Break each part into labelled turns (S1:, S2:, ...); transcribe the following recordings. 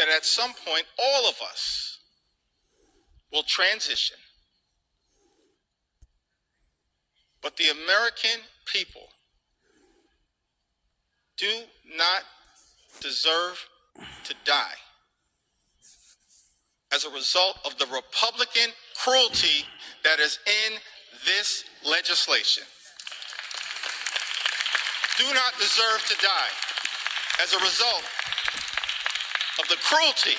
S1: that at some point all of us will transition. But the American people do not deserve to die as a result of the Republican cruelty that is in this legislation. Do not deserve to die as a result of the cruelty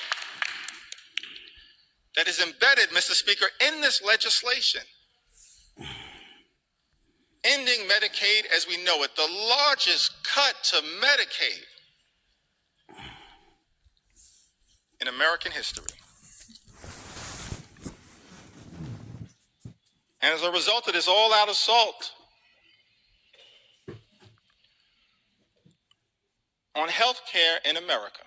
S1: that is embedded, Mr. Speaker, in this legislation. Ending Medicaid as we know it, the largest cut to Medicaid in American history. And as a result of this all-out assault on health care in America.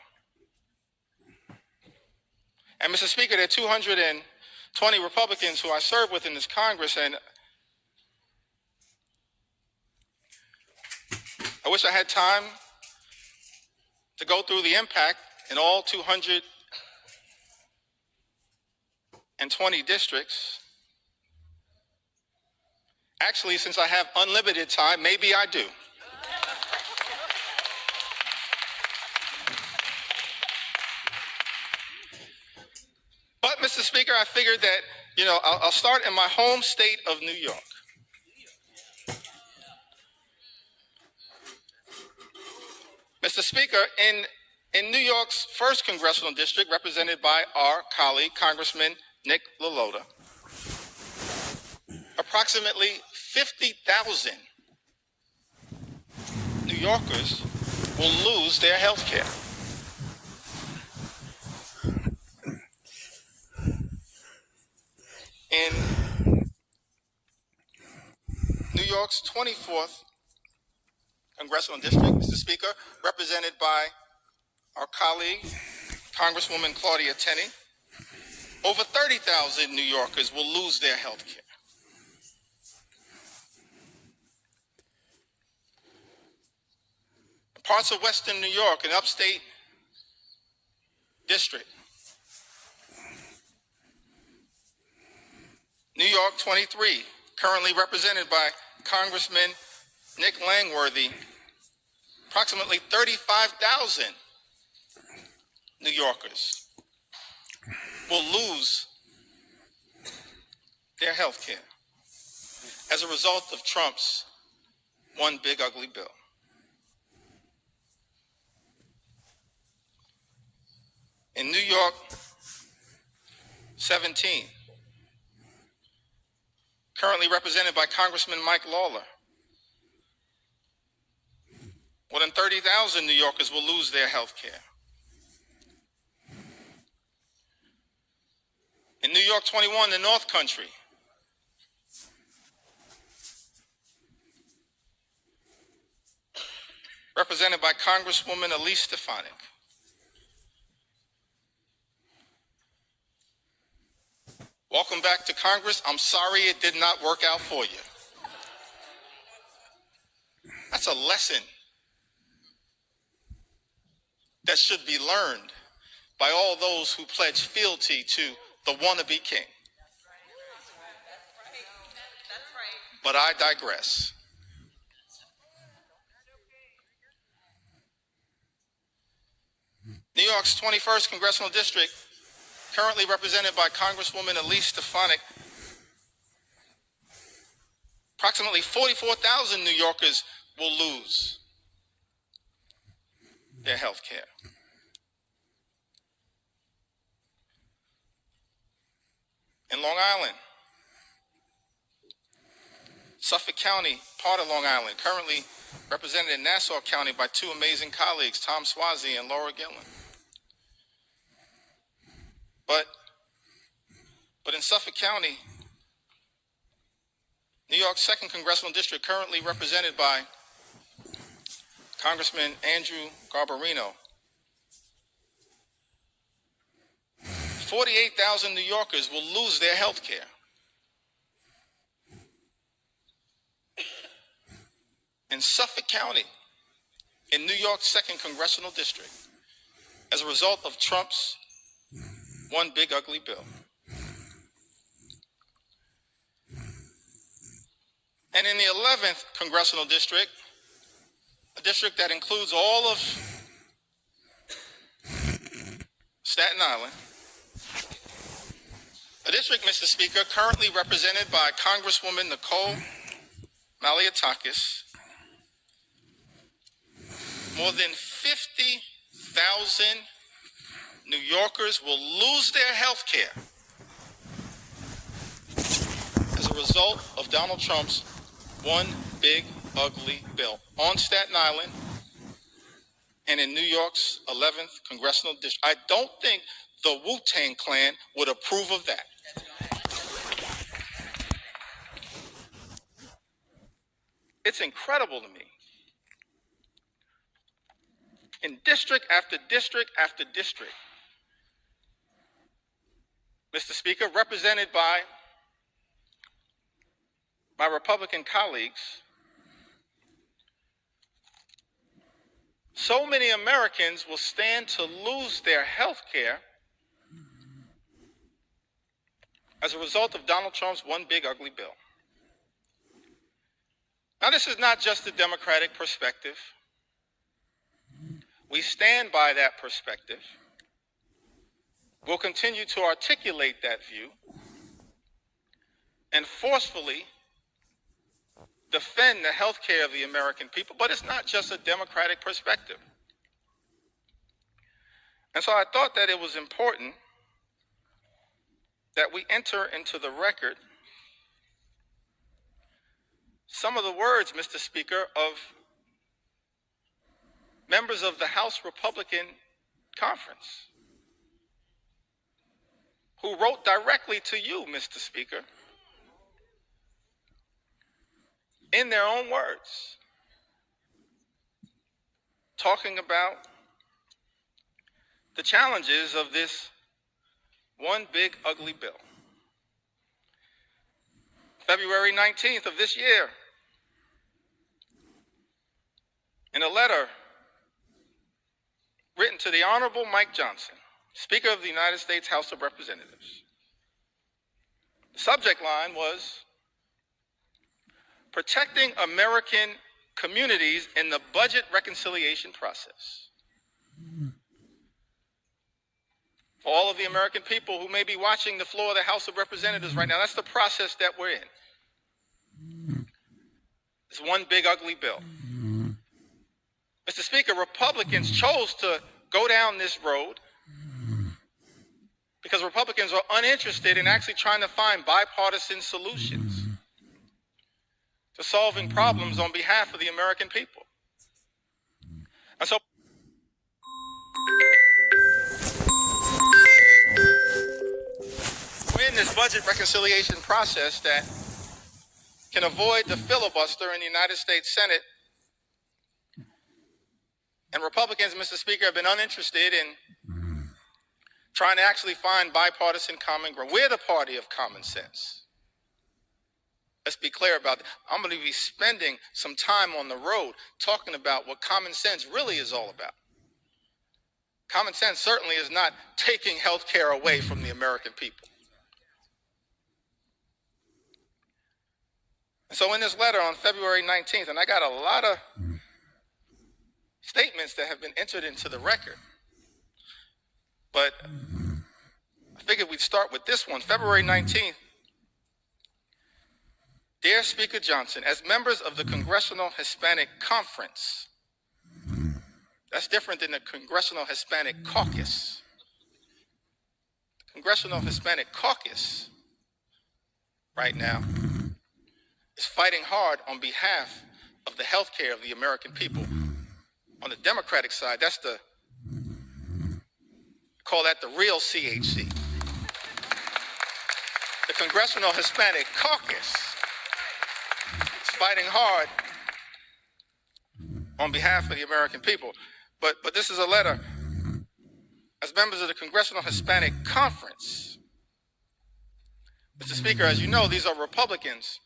S1: And Mr. Speaker, there are 220 Republicans who I serve with in this Congress, and I wish I had time to go through the impact in all 220 districts. Actually, since I have unlimited time, maybe I do. But, Mr. Speaker, I figured that, I'll start in my home state of New York. Mr. Speaker, in New York's 1st Congressional District, represented by our colleague, Congressman Nick LaLota, approximately 50,000 New Yorkers will lose their health care. In New York's 24th Congressional District, Mr. Speaker, represented by our colleague, Congresswoman Claudia Tenney, over 30,000 New Yorkers will lose their health care. In parts of Western New York, an upstate district, New York 23, currently represented by Congressman Nick Langworthy, approximately 35,000 New Yorkers will lose their health care as a result of Trump's one big ugly bill. In New York 17, currently represented by Congressman Mike Lawler, more than 30,000 New Yorkers will lose their health care. In New York 21, the North Country, represented by Congresswoman Elise Stefanik, welcome back to Congress. I'm sorry it did not work out for you. That's a lesson that should be learned by all those who pledge fealty to the wannabe king. But I digress. New York's 21st Congressional District, currently represented by Congresswoman Elise Stefanik, approximately 44,000 New Yorkers will lose their health care. In Long Island, Suffolk County, part of Long Island, currently represented in Nassau County by two amazing colleagues, Tom Swazi and Laura Gillen. But in Suffolk County, New York's 2nd Congressional District, currently represented by Congressman Andrew Garbarino, 48,000 New Yorkers will lose their health care. In Suffolk County, in New York's 2nd Congressional District, as a result of Trump's one big ugly bill. And in the 11th congressional district, a district that includes all of Staten Island, a district, Mr. Speaker, currently represented by Congresswoman Nicole Malliotakis, more than 50,000 New Yorkers will lose their health care as a result of Donald Trump's one big ugly bill on Staten Island and in New York's 11th congressional district. I don't think the Wu-Tang Clan would approve of that. It's incredible to me. In district after district after district, Mr. Speaker, represented by my Republican colleagues, so many Americans will stand to lose their health care as a result of Donald Trump's one big ugly bill. Now, this is not just a Democratic perspective. We stand by that perspective. We'll continue to articulate that view and forcefully defend the health care of the American people, but it's not just a Democratic perspective. And so I thought that it was important that we enter into the record some of the words, Mr. Speaker, of members of the House Republican Conference who wrote directly to you, Mr. Speaker, in their own words, talking about the challenges of this one big ugly bill. February 19th of this year, in a letter written to the Honorable Mike Johnson, Speaker of the United States House of Representatives, the subject line was, "Protecting American Communities in the Budget Reconciliation Process." For all of the American people who may be watching the floor of the House of Representatives right now, that's the process that we're in. It's one big ugly bill. Mr. Speaker, Republicans chose to go down this road because Republicans are uninterested in actually trying to find bipartisan solutions to solving problems on behalf of the American people. And so we're in this budget reconciliation process that can avoid the filibuster in the United States Senate. And Republicans, Mr. Speaker, have been uninterested in trying to actually find bipartisan common ground. We're the party of common sense. Let's be clear about that. I'm going to be spending some time on the road talking about what common sense really is all about. Common sense certainly is not taking health care away from the American people. So in this letter on February 19th, and I got a lot of statements that have been entered into the record, but I figured we'd start with this one. February 19th, Dear Speaker Johnson, as members of the Congressional Hispanic Conference, that's different than the Congressional Hispanic Caucus. The Congressional Hispanic Caucus right now is fighting hard on behalf of the health care of the American people. On the Democratic side, that's call that the real CHC. The Congressional Hispanic Caucus is fighting hard on behalf of the American people. But this is a letter as members of the Congressional Hispanic Conference. Mr. Speaker, as you know, these are Republicans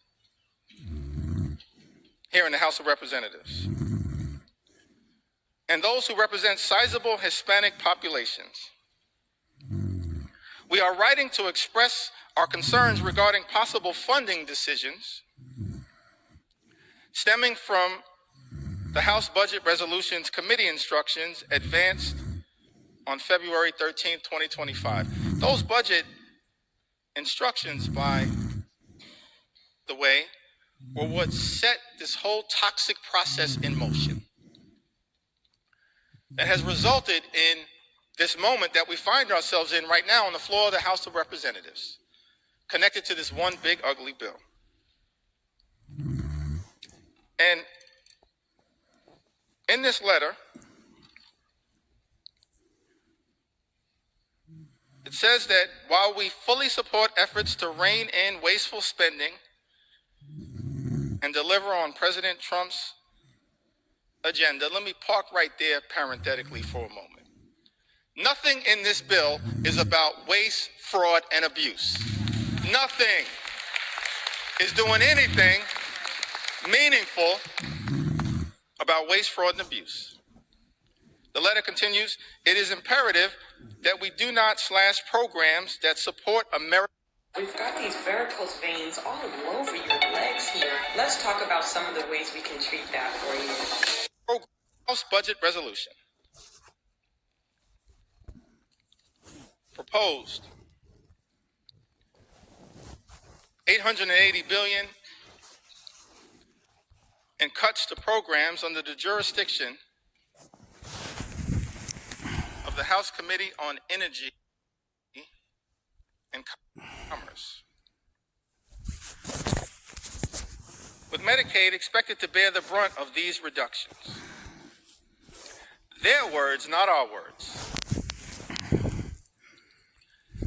S1: here in the House of Representatives. and those who represent sizable Hispanic populations. We are writing to express our concerns regarding possible funding decisions stemming from the House Budget Resolutions Committee instructions advanced on February 13, 2025. Those budget instructions, by the way, were what set this whole toxic process in motion that has resulted in this moment that we find ourselves in right now on the floor of the House of Representatives, connected to this one big ugly bill. And in this letter, it says that while we fully support efforts to rein in wasteful spending and deliver on President Trump's agenda, let me park right there parenthetically for a moment. Nothing in this bill is about waste, fraud, and abuse. Nothing is doing anything meaningful about waste, fraud, and abuse. The letter continues, it is imperative that we do not slash programs that support America.
S2: We've got these varicose veins all over your legs here. Let's talk about some of the ways we can treat that for you.
S1: House Budget Resolution proposed $880 billion in cuts to programs under the jurisdiction of the House Committee on Energy and Commerce, with Medicaid expected to bear the brunt of these reductions. Their words, not our words.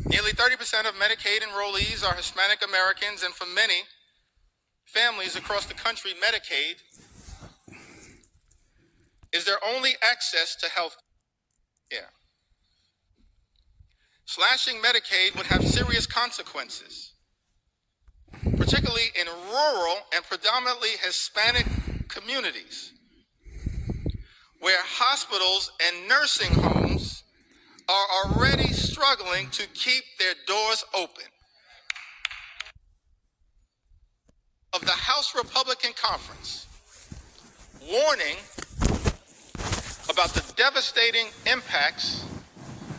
S1: Nearly 30% of Medicaid enrollees are Hispanic Americans, and for many families across the country, Medicaid is their only access to health care. Slashing Medicaid would have serious consequences, particularly in rural and predominantly Hispanic communities, where hospitals and nursing homes are already struggling to keep their doors open. Of the House Republican Conference, warning about the devastating impacts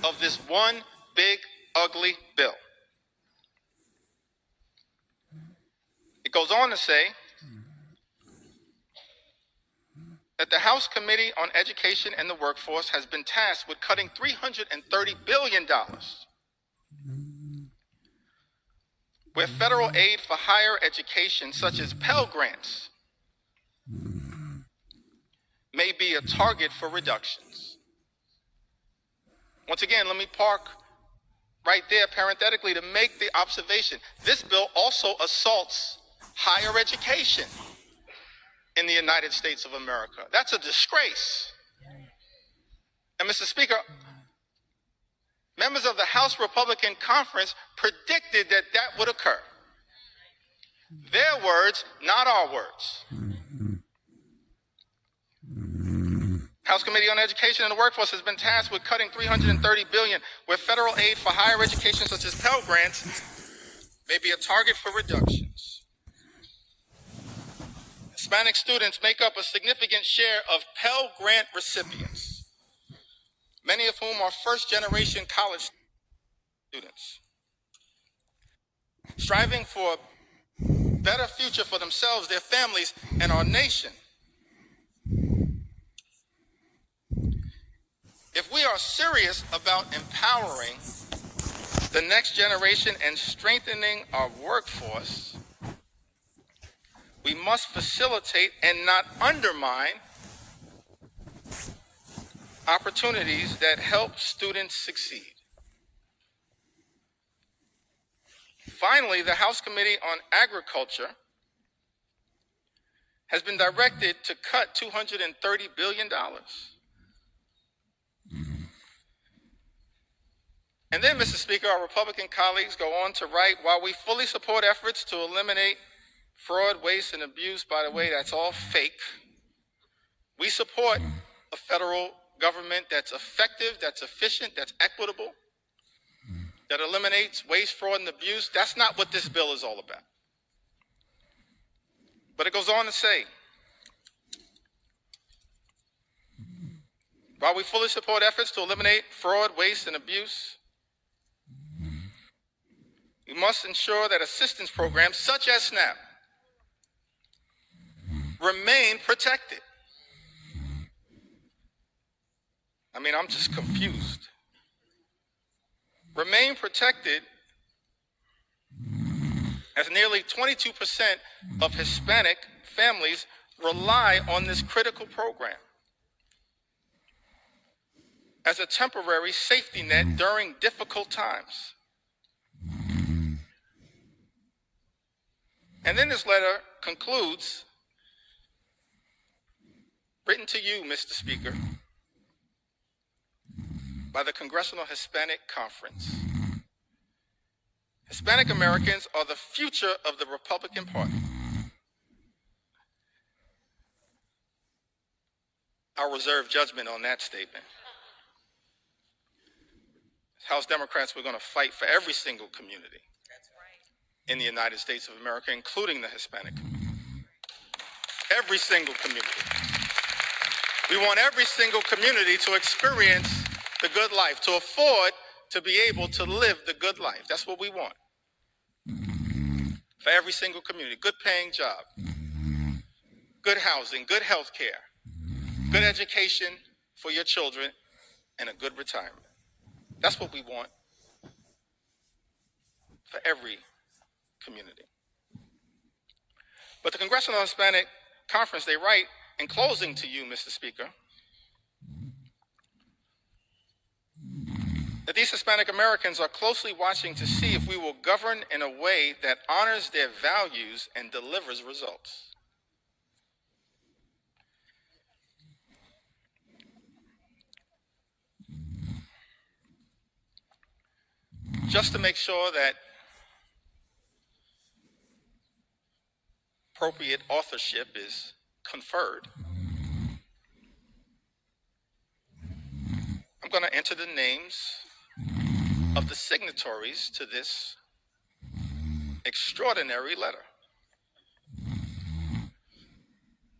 S1: of this one big, ugly bill. It goes on to say that the House Committee on Education and the Workforce has been tasked with cutting $330 billion, where federal aid for higher education, such as Pell Grants, may be a target for reductions. Once again, let me park right there parenthetically to make the observation. This bill also assaults higher education in the United States of America. That's a disgrace. And Mr. Speaker, members of the House Republican Conference predicted that that would occur. Their words, not our words. House Committee on Education and the Workforce has been tasked with cutting $330 billion, where federal aid for higher education, such as Pell Grants, may be a target for reductions. Hispanic students make up a significant share of Pell Grant recipients, many of whom are first-generation college students, striving for a better future for themselves, their families, and our nation. If we are serious about empowering the next generation and strengthening our workforce, we must facilitate and not undermine opportunities that help students succeed. Finally, the House Committee on Agriculture has been directed to cut $230 billion. And then, Mr. Speaker, our Republican colleagues go on to write, while we fully support efforts to eliminate fraud, waste, and abuse, by the way, that's all fake, we support a federal government that's effective, that's efficient, that's equitable, that eliminates waste, fraud, and abuse. That's not what this bill is all about. But it goes on to say, while we fully support efforts to eliminate fraud, waste, and abuse, we must ensure that assistance programs such as SNAP remain protected. I mean, I'm just confused. Remain protected as nearly 22% of Hispanic families rely on this critical program as a temporary safety net during difficult times. And then this letter concludes, written to you, Mr. Speaker, by the Congressional Hispanic Conference. Hispanic Americans are the future of the Republican Party. I'll reserve judgment on that statement. As House Democrats, we're going to fight for every single community in the United States of America, including the Hispanic community. Every single community. We want every single community to experience the good life, to afford to be able to live the good life. That's what we want. For every single community, good paying job, good housing, good health care, good education for your children, and a good retirement. That's what we want for every community. But the Congressional Hispanic Conference, they write, in closing to you, Mr. Speaker, that these Hispanic Americans are closely watching to see if we will govern in a way that honors their values and delivers results. Just to make sure that appropriate authorship is conferred, I'm going to enter the names of the signatories to this extraordinary letter.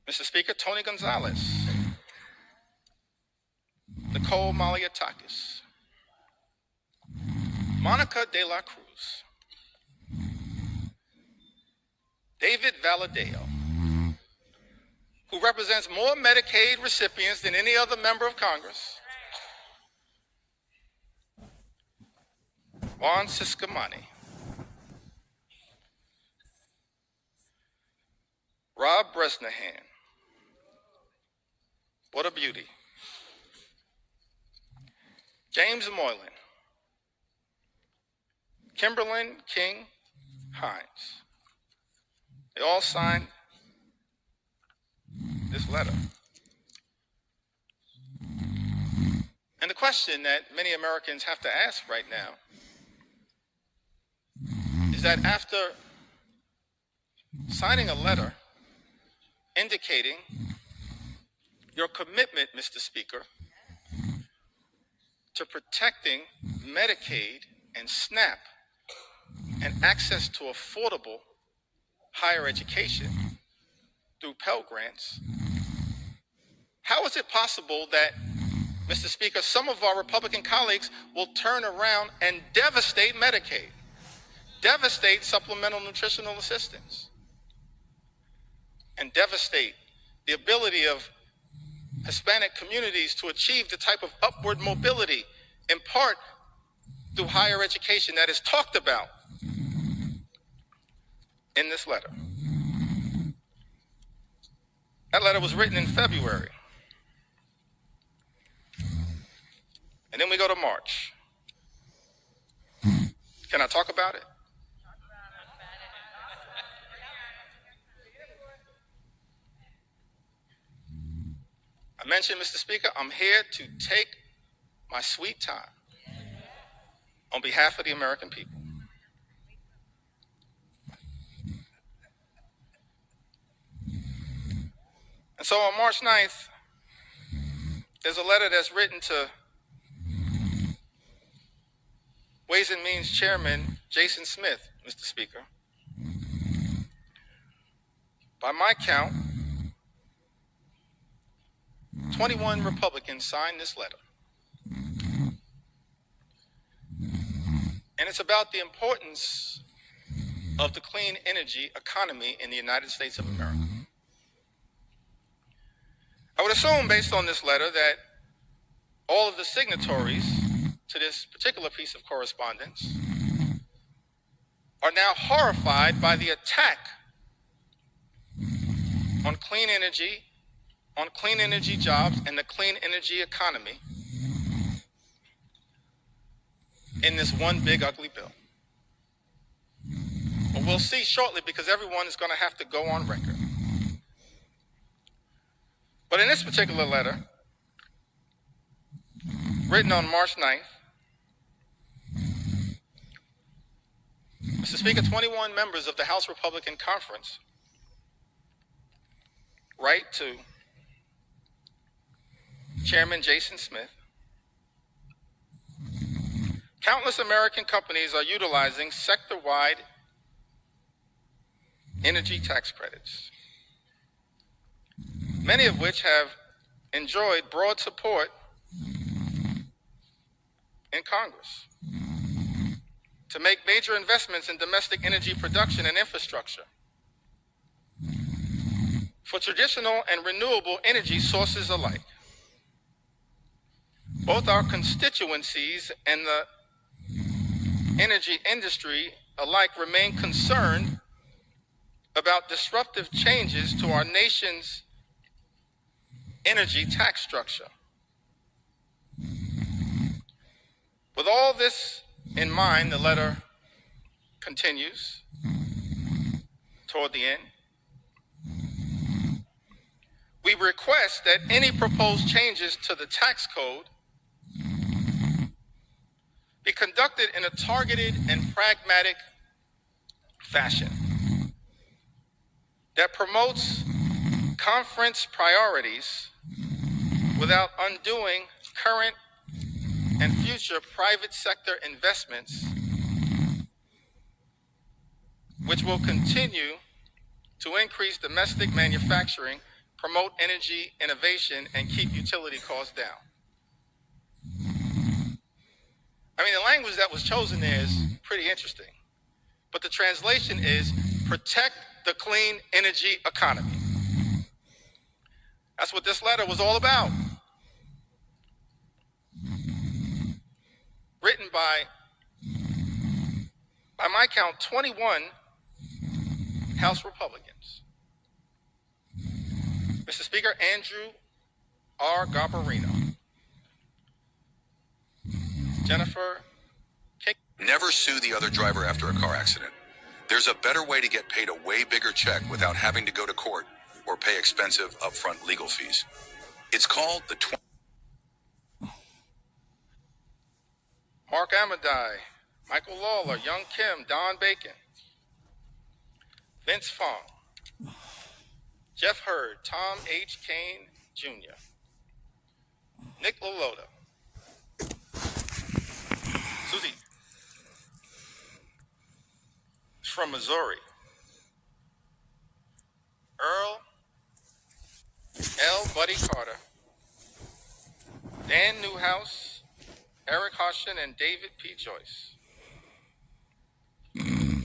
S1: Mr. Speaker, Tony Gonzalez, Nicole Malliotakis, Monica De La Cruz, David Valadeo, who represents more Medicaid recipients than any other member of Congress, Juan Ciscomani, Rob Bresnahan, what a beauty, James Moylan, Kimberlyn King Hines. They all signed this letter. And the question that many Americans have to ask right now is that after signing a letter indicating your commitment, Mr. Speaker, to protecting Medicaid and SNAP and access to affordable higher education through Pell Grants, how is it possible that, Mr. Speaker, some of our Republican colleagues will turn around and devastate Medicaid, devastate supplemental nutritional assistance, and devastate the ability of Hispanic communities to achieve the type of upward mobility, in part through higher education, that is talked about in this letter? That letter was written in February. And then we go to March. Can I talk about it? I mentioned, Mr. Speaker, I'm here to take my sweet time on behalf of the American people. And so on March 9th, there's a letter that's written to Ways and Means Chairman Jason Smith, Mr. Speaker. By my count, 21 Republicans signed this letter. And it's about the importance of the clean energy economy in the United States of America. I would assume, based on this letter, that all of the signatories to this particular piece of correspondence are now horrified by the attack on clean energy jobs, and the clean energy economy in this one big ugly bill. But we'll see shortly, because everyone is going to have to go on record. But in this particular letter, written on March 9th, Mr. Speaker, 21 members of the House Republican Conference write to Chairman Jason Smith. Countless American companies are utilizing sector-wide energy tax credits, many of which have enjoyed broad support in Congress to make major investments in domestic energy production and infrastructure for traditional and renewable energy sources alike. Both our constituencies and the energy industry alike remain concerned about disruptive changes to our nation's energy tax structure. With all this in mind, the letter continues toward the end. We request that any proposed changes to the tax code be conducted in a targeted and pragmatic fashion that promotes conference priorities without undoing current and future private sector investments, which will continue to increase domestic manufacturing, promote energy innovation, and keep utility costs down. I mean, the language that was chosen there is pretty interesting, but the translation is protect the clean energy economy. That's what this letter was all about. Written by my count, 21 House Republicans. Mr. Speaker, Andrew R. Garbarino, Jennifer Kick.
S3: Never sue the other driver after a car accident. There's a better way to get paid a way bigger check without having to go to court or pay expensive upfront legal fees. It's called the
S1: Mark Amadei, Michael Lawler, Young Kim, Don Bacon, Vince Fong, Jeff Hurd, Tom H. Kane Jr., Nick Lalotta, Susie from Missouri, Earl L. Buddy Carter, Dan Newhouse, Eric Hoshin, and David P. Joyce,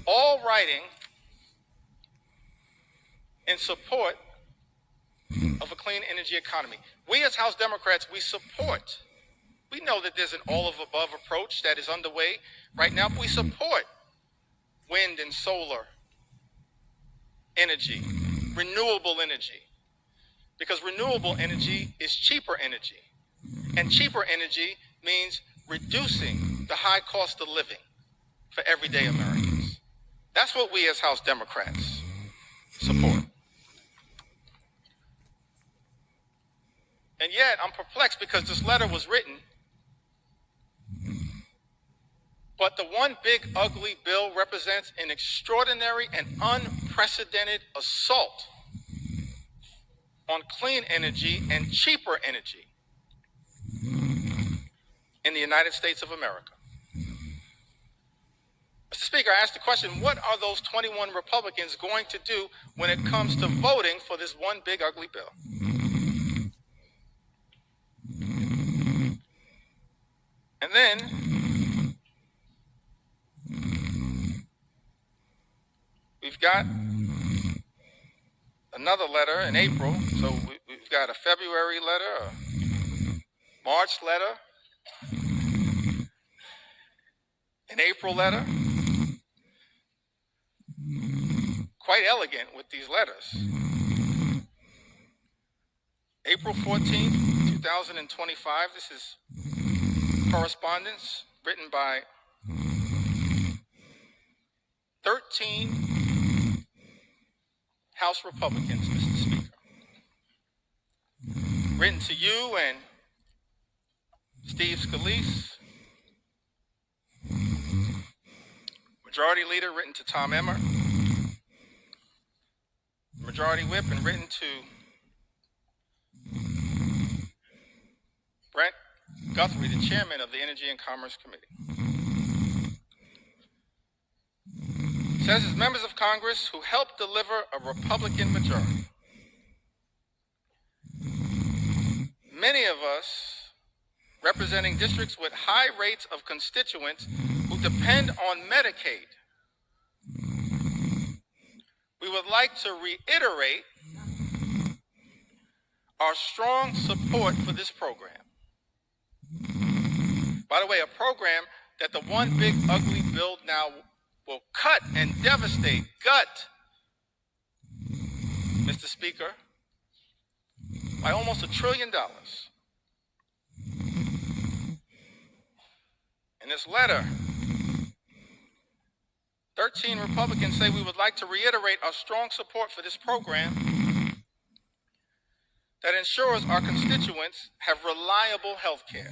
S1: all writing in support of a clean energy economy. We as House Democrats, we know that there's an all-of-above approach that is underway right now, but we support wind and solar energy, renewable energy, because renewable energy is cheaper energy, and cheaper energy means reducing the high cost of living for everyday Americans. That's what we as House Democrats support. And yet, I'm perplexed because this letter was written, but the one big ugly bill represents an extraordinary and unprecedented assault on clean energy and cheaper energy in the United States of America. Mr. Speaker, I asked the question, what are those 21 Republicans going to do when it comes to voting for this one big ugly bill? And then we've got another letter in April. So we've got a February letter, a March letter, an April letter. Quite elegant with these letters. April 14th, 2025. This is correspondence written by 13 House Republicans, Mr. Speaker. Written to you and Steve Scalise. Majority Leader written to Tom Emmer. Majority Whip and written to Brent Guthrie, the chairman of the Energy and Commerce Committee. It says as members of Congress who helped deliver a Republican majority. Many of us representing districts with high rates of constituents who depend on Medicaid. We would like to reiterate our strong support for this program. By the way, a program that the one big ugly bill now will cut and devastate, gut, Mr. Speaker, by almost $1 trillion. In this letter, 13 Republicans say we would like to reiterate our strong support for this program that ensures our constituents have reliable health care.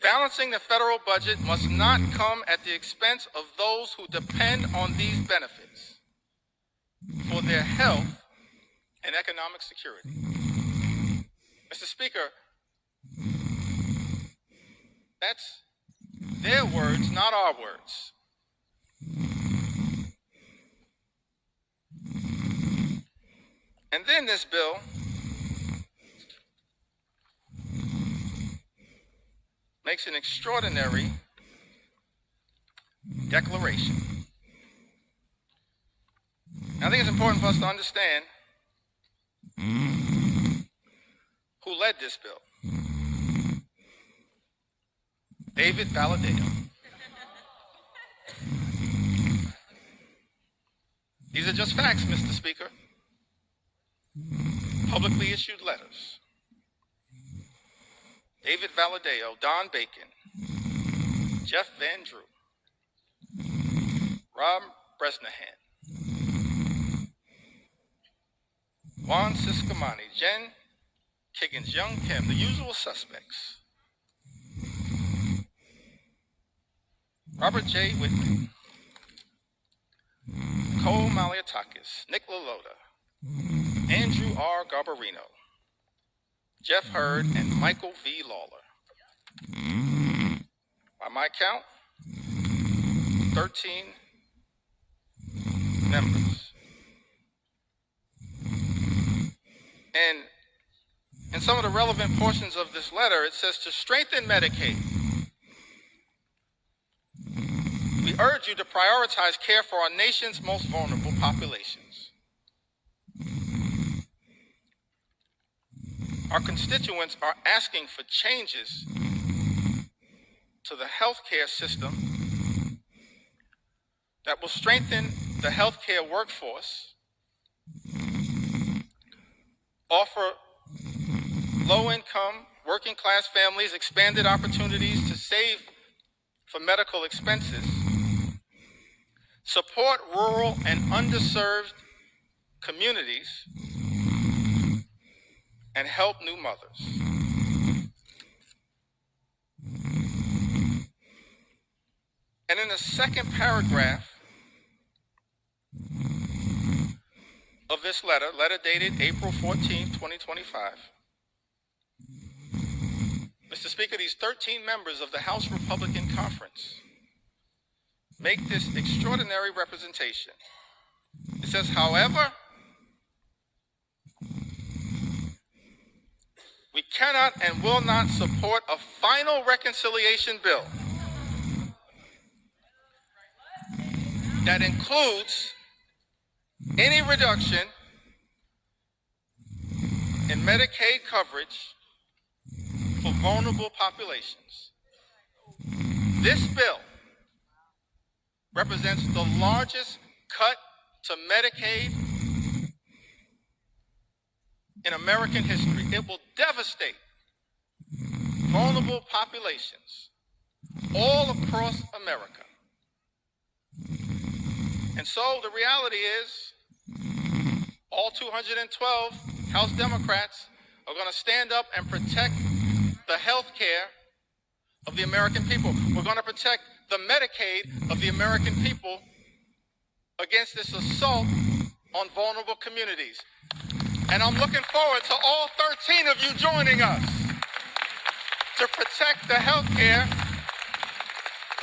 S1: Balancing the federal budget must not come at the expense of those who depend on these benefits for their health and economic security. Mr. Speaker, that's their words, not our words. And then this bill makes an extraordinary declaration. I think it's important for us to understand who led this bill. David Valadao. These are just facts, Mr. Speaker. Publicly issued letters. David Valadao, Don Bacon, Jeff Van Drew, Rob Bresnahan, Juan Ciscomani, Jen Kiggins, Young Kim, the usual suspects. Robert J. Whitman, Cole Malliotakis, Nick LaLota, Andrew R. Garbarino, Jeff Hurd, and Michael V. Lawler. By my count, 13 members. And in some of the relevant portions of this letter, it says to strengthen Medicaid, we urge you to prioritize care for our nation's most vulnerable populations. Our constituents are asking for changes to the healthcare system that will strengthen the healthcare workforce, offer low-income, working-class families expanded opportunities to save for medical expenses, support rural and underserved communities, and help new mothers. And in the second paragraph of this letter dated April 14, 2025, Speaker, these 13 members of the House Republican Conference make this extraordinary representation. It says, however, we cannot and will not support a final reconciliation bill that includes any reduction in Medicaid coverage for vulnerable populations. This bill represents the largest cut to Medicaid in American history. It will devastate vulnerable populations all across America. And so the reality is, all 212 House Democrats are going to stand up and protect the health care of the American people. We're going to protect the Medicaid of the American people against this assault on vulnerable communities. And I'm looking forward to all 13 of you joining us to protect the health care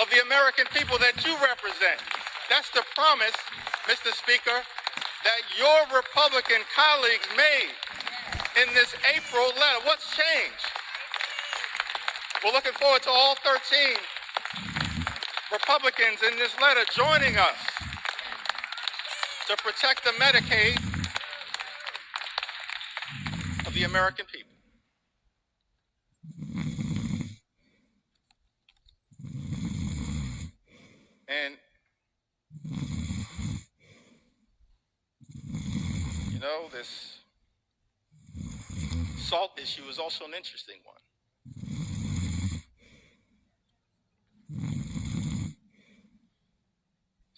S1: of the American people that you represent. That's the promise, Mr. Speaker, that your Republican colleagues made in this April letter. What's changed? We're looking forward to all 13 Republicans in this letter joining us to protect the Medicaid of the American people. And you know, this SALT issue is also an interesting one.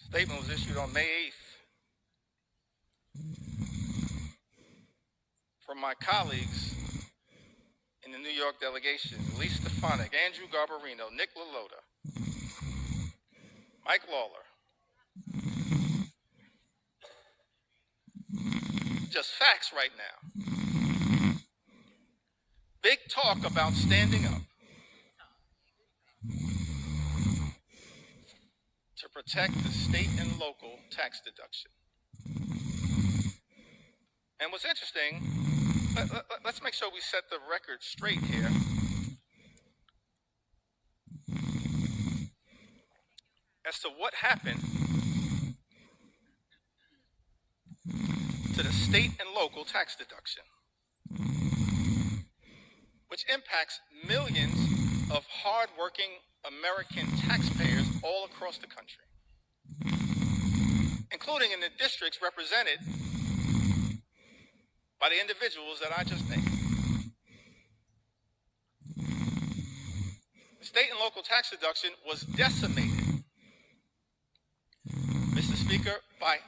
S1: Statement was issued on May 8th from my colleagues in the New York delegation: Elise Stefanik, Andrew Garbarino, Nick LaLota, Mike Lawler. Just facts right now. Big talk about standing up to protect the state and local tax deduction. And what's interesting, let's make sure we set the record straight here. As to what happened to the state and local tax deduction, which impacts millions of hardworking American taxpayers all across the country, including in the districts represented by the individuals that I just named. The state and local tax deduction was decimated, Mr. Speaker, by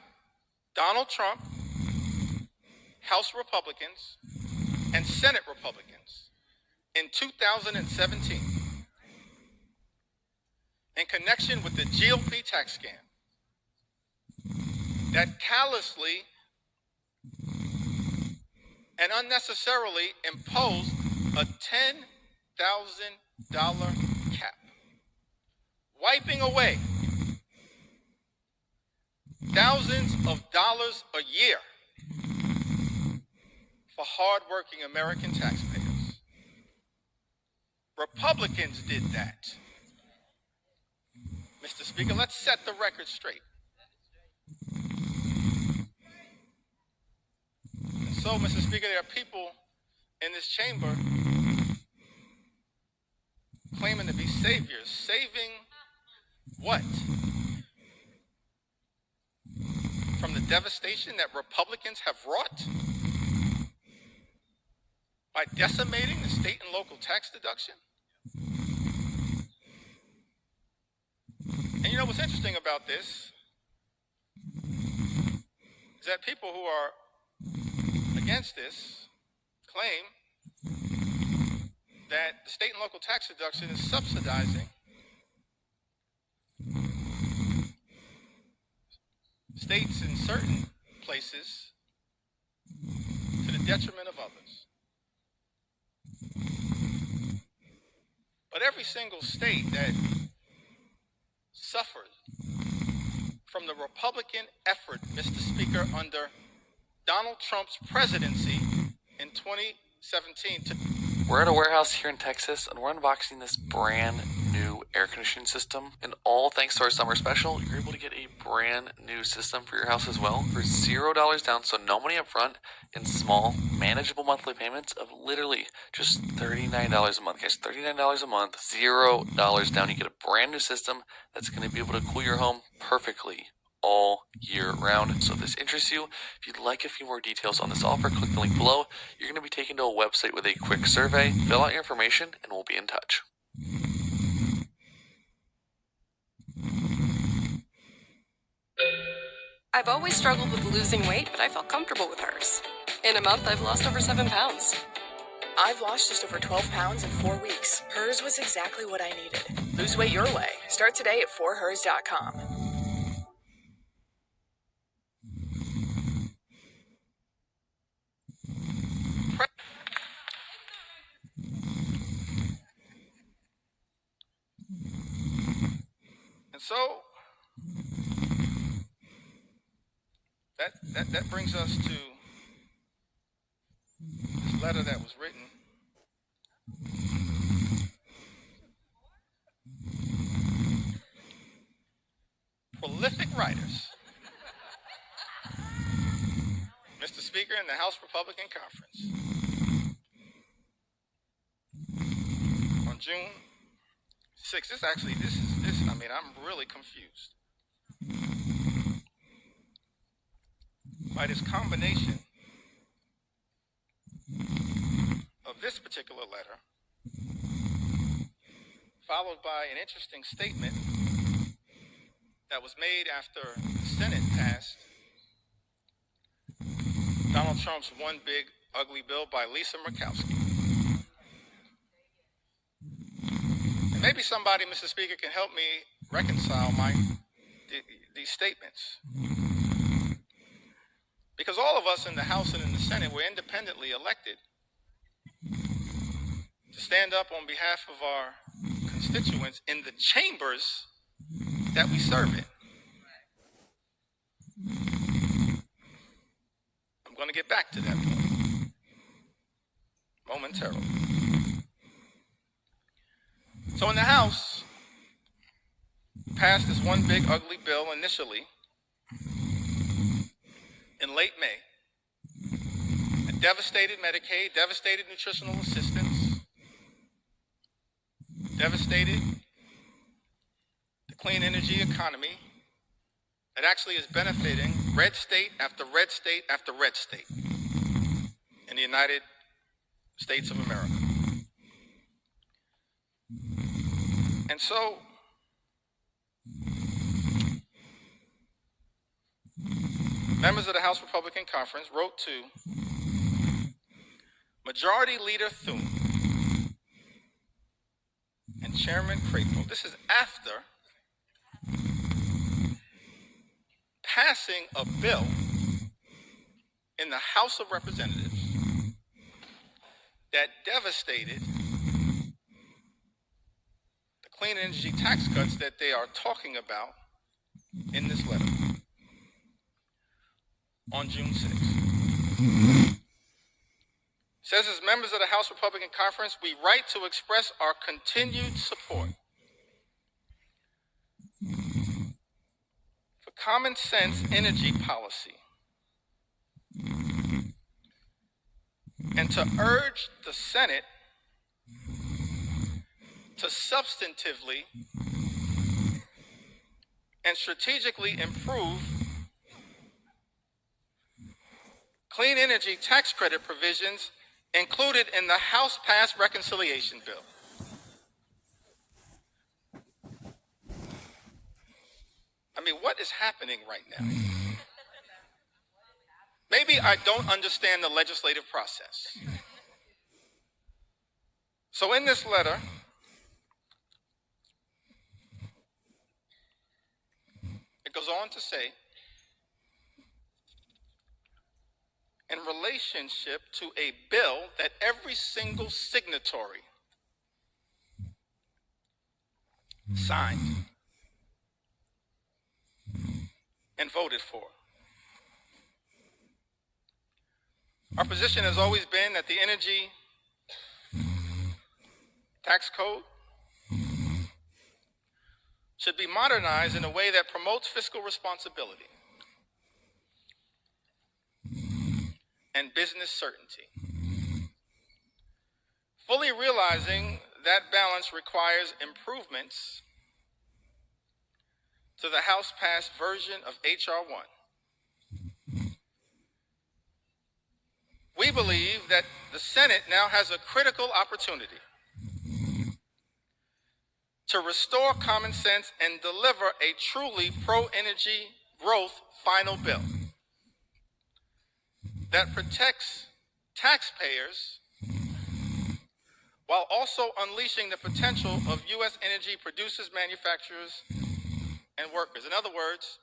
S1: Donald Trump, House Republicans, and Senate Republicans in 2017 in connection with the GOP tax scam that callously and unnecessarily imposed a $10,000 cap, wiping away thousands of dollars a year for hardworking American taxpayers. Republicans did that. Mr. Speaker, let's set the record straight. And so, Mr. Speaker, there are people in this chamber claiming to be saviors. Saving what? From the devastation that Republicans have wrought by decimating the state and local tax deduction? And you know what's interesting about this is that people who are against this claim that the state and local tax deduction is subsidizing states in certain places to the detriment of others. But every single state that suffered from the Republican effort, Mr. Speaker, under Donald Trump's presidency in 2017 to
S4: We're at a warehouse here in Texas, and we're unboxing this brand new air conditioning system. And all thanks to our summer special, you're able to get a brand new system for your house as well for $0 down, so no money up front, and small, manageable monthly payments of literally just $39 a month. Guys, $39 a month, $0 down. You get a brand new system that's going to be able to cool your home perfectly all year round. So if this interests you, if you'd like a few more details on this offer, click the link below. You're going to be taken to a website with a quick survey. Fill out your information and we'll be in touch.
S5: I've always struggled with losing weight, but I felt comfortable with hers. In a month, I've lost over 7 pounds.
S6: I've lost just over 12 pounds in 4 weeks. Hers was exactly what I needed. Lose weight your way. Start today at forhers.com.
S1: And so that brings us to this letter that was written. Prolific writers, Mr. Speaker, in the House Republican Conference on June 6th. I'm really confused by this combination of this particular letter, followed by an interesting statement that was made after the Senate passed Donald Trump's One Big Ugly Bill by Lisa Murkowski. And maybe somebody, Mr. Speaker, can help me reconcile these statements. Because all of us in the House and in the Senate were independently elected to stand up on behalf of our constituents in the chambers that we serve in. I'm going to get back to that point momentarily. So in the House, passed this One Big Ugly Bill initially in late May. It devastated Medicaid, devastated nutritional assistance, devastated the clean energy economy that actually is benefiting red state after red state after red state in the United States of America. And so, members of the House Republican Conference wrote to Majority Leader Thune and Chairman Crapo. This is after passing a bill in the House of Representatives that devastated the clean energy tax cuts that they are talking about in this letter on June 6th. Says, as members of the House Republican Conference, we write to express our continued support for common sense energy policy and to urge the Senate to substantively and strategically improve clean energy tax credit provisions included in the House-passed reconciliation bill. I mean, what is happening right now? Maybe I don't understand the legislative process. So in this letter, it goes on to say, in relationship to a bill that every single signatory signed, and voted for. Our position has always been that the energy tax code should be modernized in a way that promotes fiscal responsibility and business certainty. Fully realizing that balance requires improvements to the House-passed version of H.R. 1. We believe that the Senate now has a critical opportunity to restore common sense and deliver a truly pro-energy growth final bill that protects taxpayers while also unleashing the potential of U.S. energy producers, manufacturers, and workers. In other words,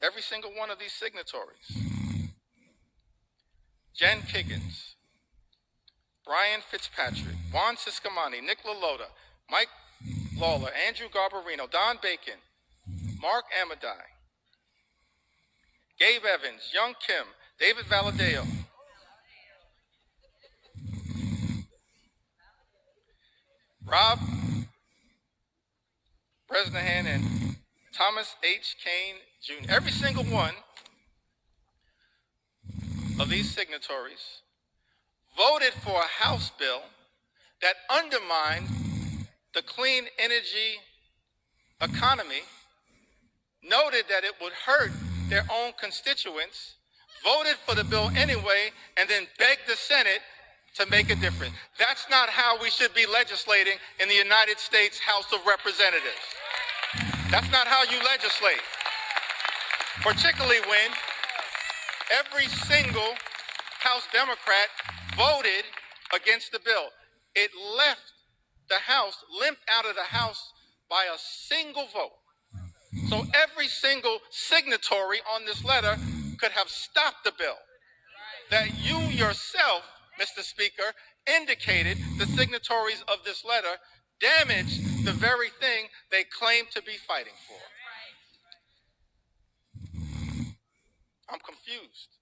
S1: every single one of these signatories, Jen Kiggins, Brian Fitzpatrick, Juan Ciscomani, Nick LaLota, Mike Lawler, Andrew Garbarino, Don Bacon, Mark Amadei, Gabe Evans, Young Kim, David Valadeo, Rob Bresnahan, and Thomas H. Kane Jr. Every single one of these signatories voted for a House bill that undermined the clean energy economy, noted that it would hurt their own constituents, voted for the bill anyway, and then begged the Senate to make a difference. That's not how we should be legislating in the United States House of Representatives. That's not how you legislate, particularly when every single House Democrat voted against the bill. It left the House, limped out of the House by a single vote. So every single signatory on this letter could have stopped the bill. That you yourself, Mr. Speaker, indicated the signatories of this letter damaged the very thing they claim to be fighting for. I'm confused,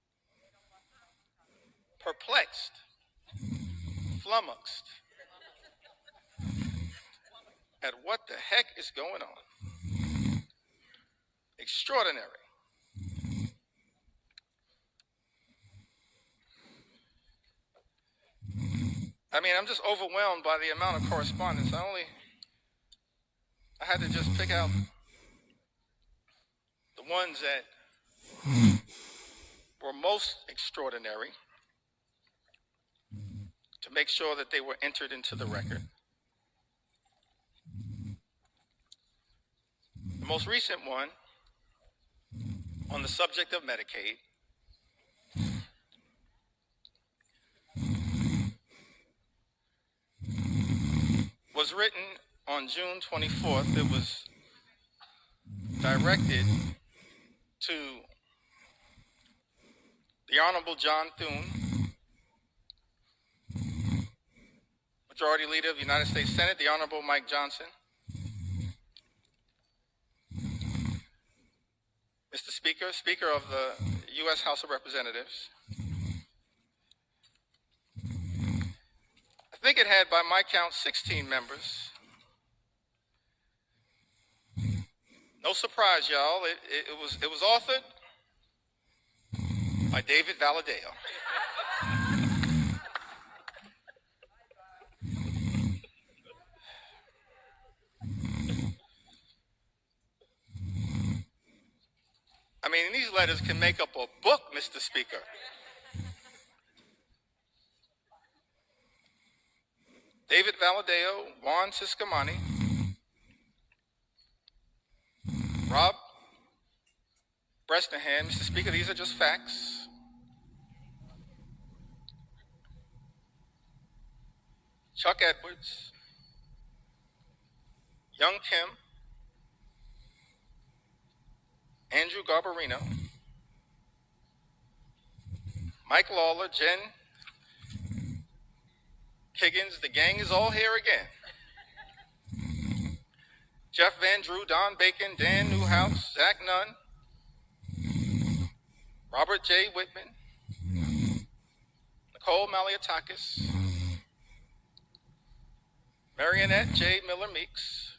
S1: perplexed, flummoxed at what the heck is going on. Extraordinary. I mean, I'm just overwhelmed by the amount of correspondence. I had to just pick out the ones that were most extraordinary to make sure that they were entered into the record. The most recent one on the subject of Medicaid was written on June 24th. It was directed to the Honorable John Thune, Majority Leader of the United States Senate, the Honorable Mike Johnson, Mr. Speaker, Speaker of the U.S. House of Representatives. I think it had, by my count, 16 members. No surprise, y'all. It was authored by David Valadeo. I mean, these letters can make up a book, Mr. Speaker. David Valadeo, Juan Ciscomani, Rob Bresnahan. Mr. Speaker, these are just facts. Chuck Edwards, Young Kim, Andrew Garbarino, Mike Lawler, Jen Kiggins, the gang is all here again. Jeff Van Drew, Don Bacon, Dan Newhouse, Zach Nunn, Robert J. Whitman, Nicole Maliatakis, Marionette J. Miller Meeks,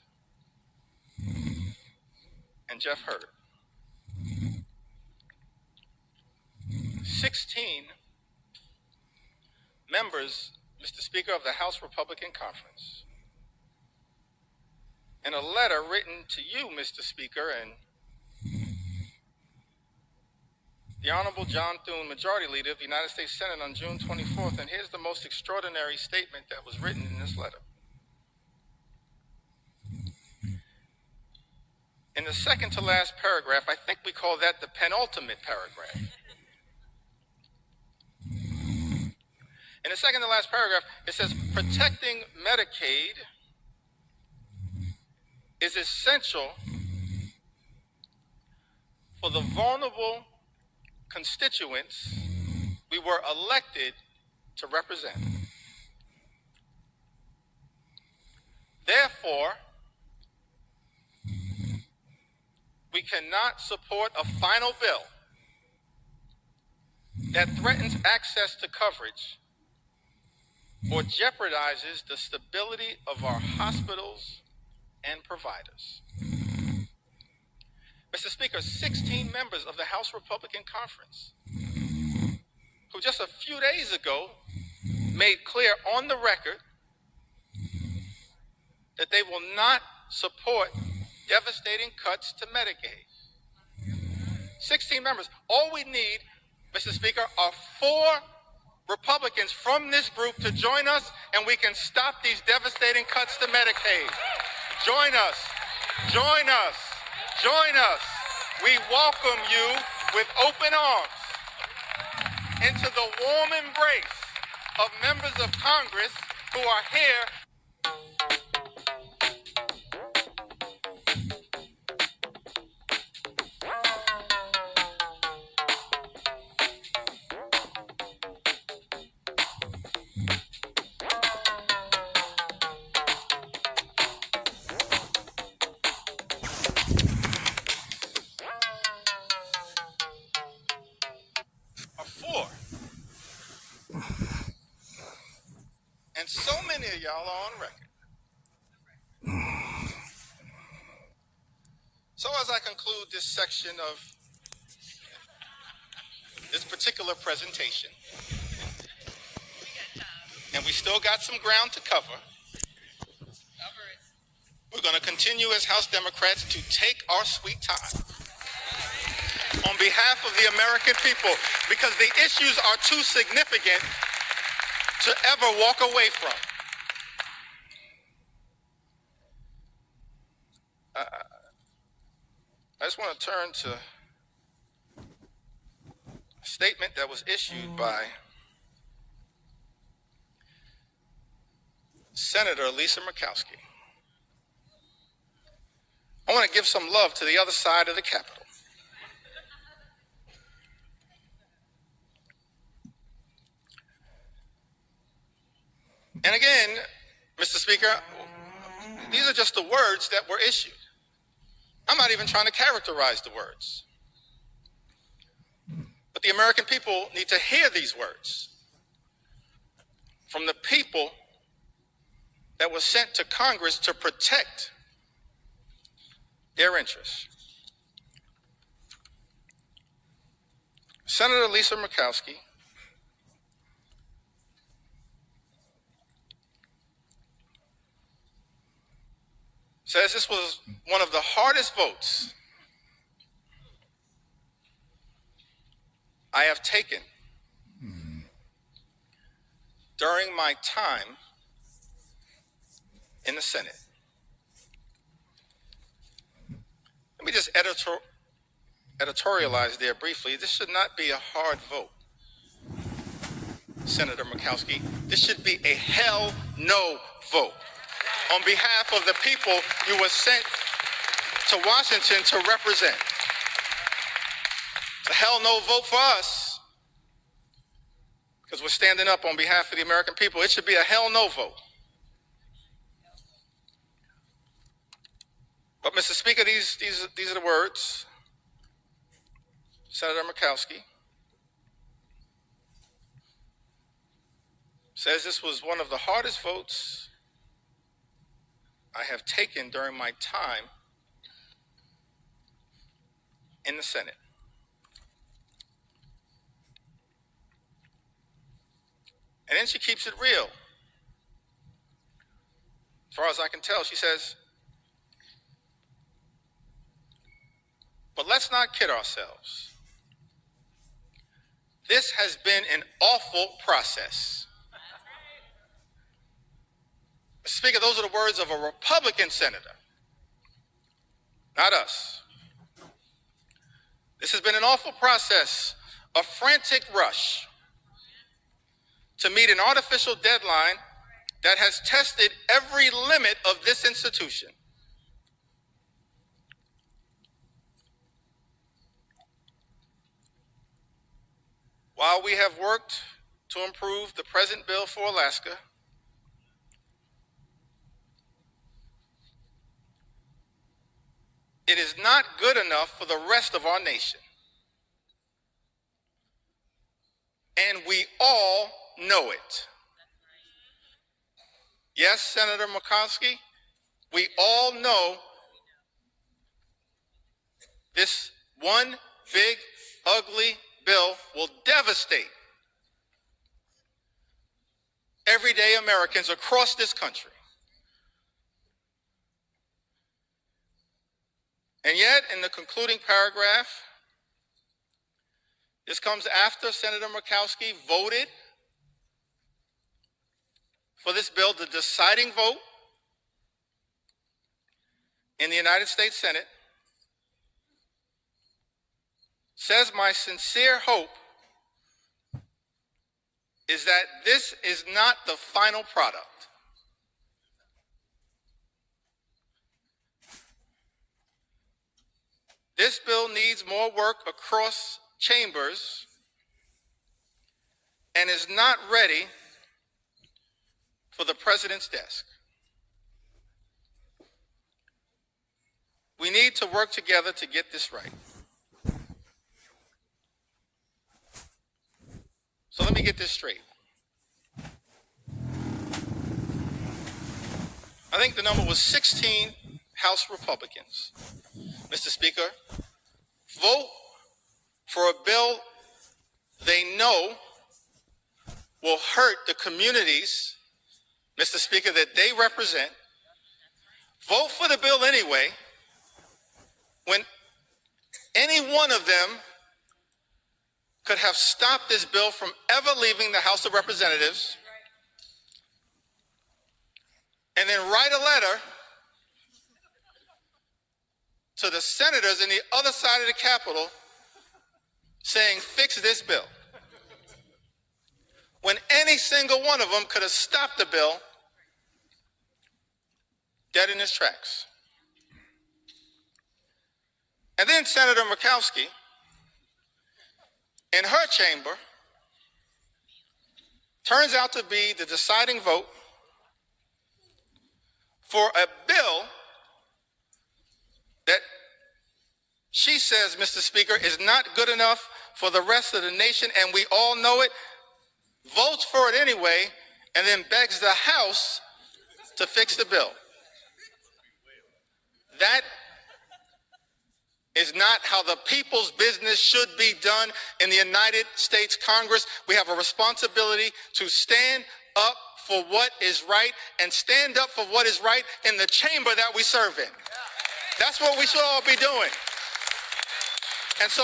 S1: and Jeff Hurd. 16 members, Mr. Speaker, of the House Republican Conference. In a letter written to you, Mr. Speaker, and the Honorable John Thune, Majority Leader of the United States Senate on June 24th, and here's the most extraordinary statement that was written in this letter. In the second to last paragraph, I think we call that the penultimate paragraph. In the second to last paragraph, it says, protecting Medicaid is essential for the vulnerable constituents we were elected to represent. Therefore, we cannot support a final bill that threatens access to coverage or jeopardizes the stability of our hospitals and providers. Mr. Speaker, 16 members of the House Republican Conference, who just a few days ago made clear on the record that they will not support devastating cuts to Medicaid. 16 members. All we need, Mr. Speaker, are 4 Republicans from this group to join us, and we can stop these devastating cuts to Medicaid. Join us. Join us. Join us. We welcome you with open arms into the warm embrace of members of Congress who are here. And so many of y'all are on record. So as I conclude this section of this particular presentation, and we still got some ground to cover, we're going to continue as House Democrats to take our sweet time on behalf of the American people, because the issues are too significant to ever walk away from. I just want to turn to a statement that was issued by Senator Lisa Murkowski. I want to give some love to the other side of the Capitol. And again, Mr. Speaker, these are just the words that were issued. I'm not even trying to characterize the words. But the American people need to hear these words from the people that were sent to Congress to protect their interests. Senator Lisa Murkowski says this was one of the hardest votes I have taken during my time in the Senate. Let me just editorialize there briefly. This should not be a hard vote, Senator Murkowski. This should be a hell no vote on behalf of the people you were sent to Washington to represent. It's a hell no vote for us because we're standing up on behalf of the American people. It should be a hell no vote But, Mr. Speaker, these are the words. Senator Murkowski says this was one of the hardest votes I have taken during my time in the Senate. And then she keeps it real. As far as I can tell, she says, but let's not kid ourselves. This has been an awful process. Mr. Speaker, those are the words of a Republican senator, not us. This has been an awful process, a frantic rush to meet an artificial deadline that has tested every limit of this institution. While we have worked to improve the present bill for Alaska, it is not good enough for the rest of our nation. And we all know it. Yes, Senator Murkowski, we all know this one big, ugly bill will devastate everyday Americans across this country. And yet, in the concluding paragraph, this comes after Senator Murkowski voted for this bill, the deciding vote in the United States Senate, says, my sincere hope is that this is not the final product. This bill needs more work across chambers and is not ready for the president's desk. We need to work together to get this right. So let me get this straight. I think the number was 16 House Republicans, Mr. Speaker, vote for a bill they know will hurt the communities, Mr. Speaker, that they represent. Vote for the bill anyway, when any one of them could have stopped this bill from ever leaving the House of Representatives, and then write a letter to the senators in the other side of the Capitol saying, fix this bill. When any single one of them could have stopped the bill dead in its tracks. And then Senator Murkowski, in her chamber, turns out to be the deciding vote for a bill that she says, Mr. Speaker, is not good enough for the rest of the nation, and we all know it, votes for it anyway, and then begs the House to fix the bill. That is not how the people's business should be done in the United States Congress. We have a responsibility to stand up for what is right and stand up for what is right in the chamber that we serve in. That's what we should all be doing. And so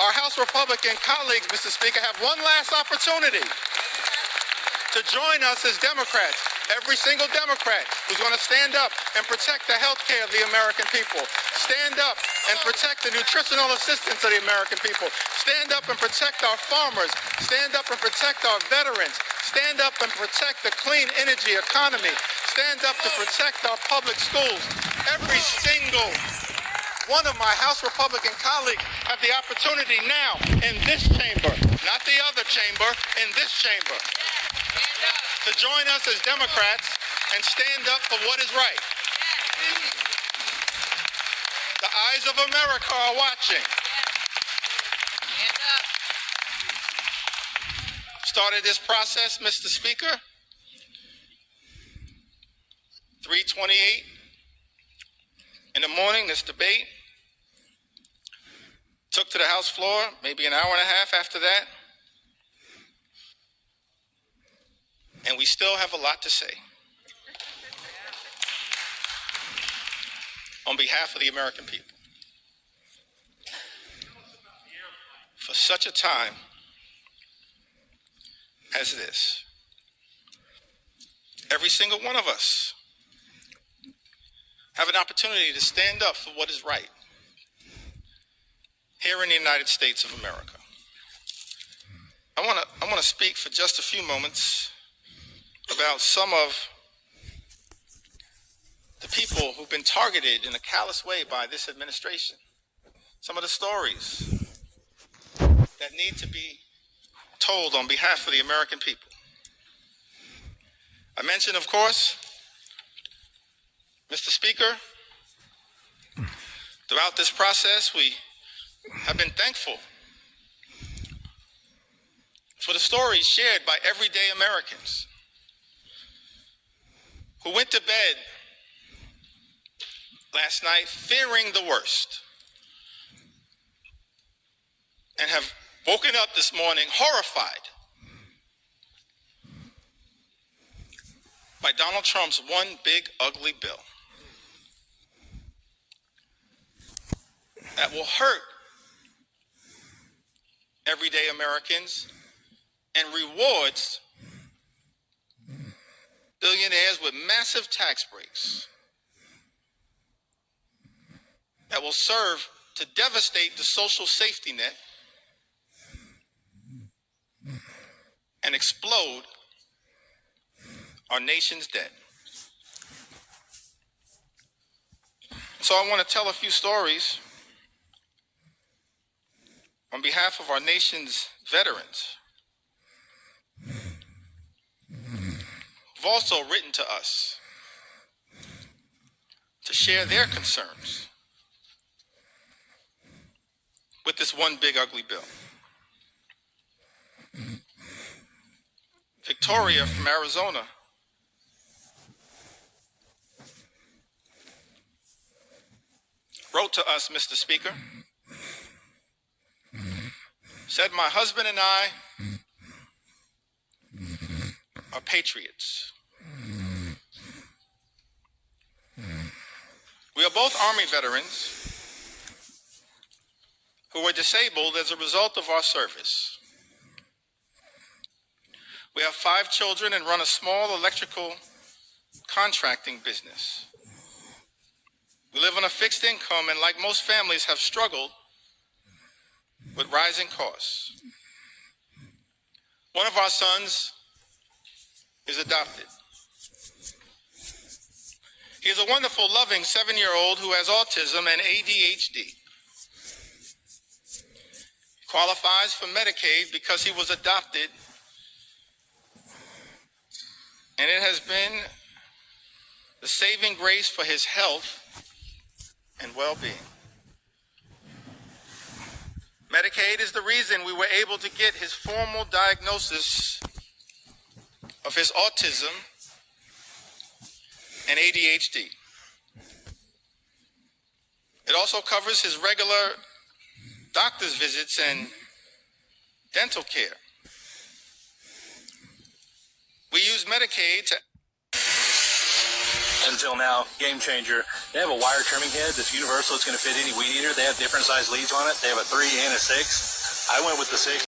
S1: our House Republican colleagues, Mr. Speaker, have one last opportunity to join us as Democrats, every single Democrat who's going to stand up and protect the health care of the American people, stand up and protect the nutritional assistance of the American people, stand up and protect our farmers, stand up and protect our veterans, stand up and protect the clean energy economy, stand up to protect our public schools. Every single one of my House Republican colleagues have the opportunity now in this chamber, not the other chamber, in this chamber, to join us as Democrats and stand up for what is right. eyes of America are watching. Started this process, Mr. Speaker, 3:28 in the morning, this debate. Took to the House floor, maybe an hour and a half after that. And we still have a lot to say. On behalf of the American people. For such a time as this, every single one of us have an opportunity to stand up for what is right here in the United States of America. I want to speak for just a few moments about some of the people who've been targeted in a callous way by this administration. Some of the stories that need to be told on behalf of the American people. I mentioned, of course, Mr. Speaker, throughout this process, we have been thankful for the stories shared by everyday Americans who went to bed last night fearing the worst and have woken up this morning horrified by Donald Trump's one big ugly bill that will hurt everyday Americans and rewards billionaires with massive tax breaks that will serve to devastate the social safety net and explode our nation's debt. So I want to tell a few stories on behalf of our nation's veterans who've also written to us to share their concerns with this one big ugly bill. Victoria from Arizona wrote to us, Mr. Speaker, said, "My husband and I are patriots. We are both Army veterans who were disabled as a result of our service. We have 5 children and run a small electrical contracting business. We live on a fixed income and, like most families, have struggled with rising costs. One of our sons is adopted. He is a wonderful, loving 7-year-old who has autism and ADHD. He qualifies for Medicaid because he was adopted, and it has been the saving grace for his health and well-being. Medicaid is the reason we were able to get his formal diagnosis of his autism and ADHD. It also covers his regular doctor's visits and dental care. We use Medicaid to...
S7: Until now, Game Changer. They have a wire trimming head that's universal. It's going to fit any weed eater. They have different size leads on it. They have a 3 and a 6. I went with the 6.